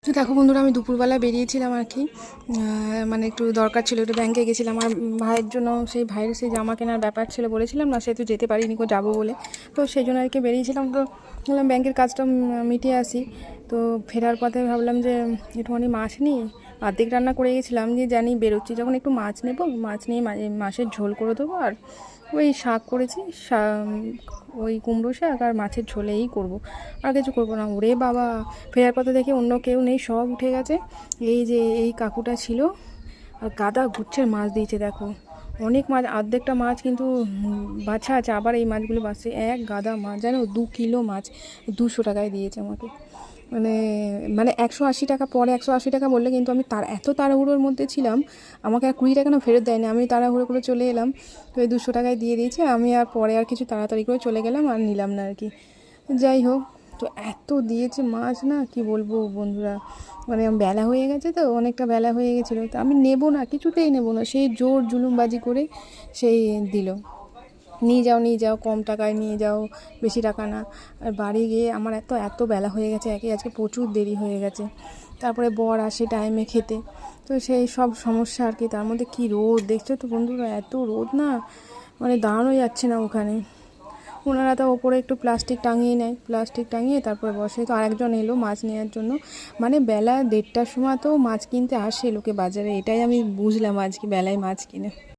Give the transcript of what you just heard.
তো দেখো বন্ধুরা, আমি দুপুরবেলা বেরিয়েছিলাম আর কি, মানে একটু দরকার ছিল, একটু ব্যাংকে গেছিলাম। আমার ভাইয়ের জন্য, সেই ভাইয়ের সেই জামা কেনার ব্যাপার ছিল, বলেছিলাম না, সে তো যেতে পারিনি কো যাবো বলে। তো সেই জন্য আর কি বেরিয়েছিলাম। তো বললাম ব্যাংকের কাজটা মিটিয়ে আসি। তো ফেরার পথে ভাবলাম যে একটুখানি মাছ নিই, অর্ধেক রান্না করে গেছিলাম, যে জানি বেরোচ্ছি যখন একটু মাছ নেবো, মাছ নিয়ে মাছের ঝোল করে দেবো। আর ওই শাক করেছি, ওই কুমড়ো শাক আর মাছের ঝোলেই করবো, আর কিছু করবো না। ওরে বাবা, ফেরার পথে দেখি অন্য কেউ নেই, সব উঠে গেছে। এই যে এই কাকুটা ছিল, আর গাদা গুচ্ছের মাছ দিয়েছে দেখো, অনেক মাছ, অর্ধেকটা মাছ কিন্তু বাছা আছে, আবার এই মাছগুলো বাঁচছে। এক গাদা মাছ, জানো, 2 কিলো মাছ 200 টাকায় দিয়েছে আমাকে। মানে মানে 180 টাকা, পরে 180 টাকা বললে, কিন্তু আমি এত তাড়াহুড়োর মধ্যে ছিলাম, আমাকে আর 20 টাকা না ফেরত দেয়নি, আমি তাড়াহুড়ো করে চলে এলাম। তো এই 200 টাকায় দিয়ে দিয়েছে, আমি আর পরে আর কিছু তাড়াতাড়ি করে চলে গেলাম, আর নিলাম না আর কি। যাই হোক, তো এত দিয়েছে মাছ, না কি বলবো বন্ধুরা, মানে বেলা হয়ে গেছে, তো অনেকটা বেলা হয়ে গেছিলো, তো আমি নেবো না, কিছুতেই নেবো না, সেই জোর জুলুমবাজি করে সেই দিল, নিয়ে যাও নিয়ে যাও, কম টাকায় নিয়ে যাও, বেশি টাকা না। আর বাড়ি গিয়ে আমার এত এত বেলা হয়ে গেছে, আজকে প্রচুর দেরি হয়ে গেছে। তারপরে বর আসে টাইমে খেতে, তো সেই সব সমস্যা আর কি। তার মধ্যে কি রোদ দেখছো তো বন্ধুরা, এত রোদ না, মানে দাঁড়ানো যাচ্ছে না ওখানে। ওনারা তো ওপরে একটু প্লাস্টিক টাঙিয়ে নেয়, প্লাস্টিক টাঙিয়ে তারপরে বসে। তো আরেকজন এলো মাছ নেওয়ার জন্য, মানে বেলা 1:30টার সময় তো মাছ কিনতে আসে লোকে বাজারে, এটাই আমি বুঝলাম আজকে বেলায় মাছ কিনে।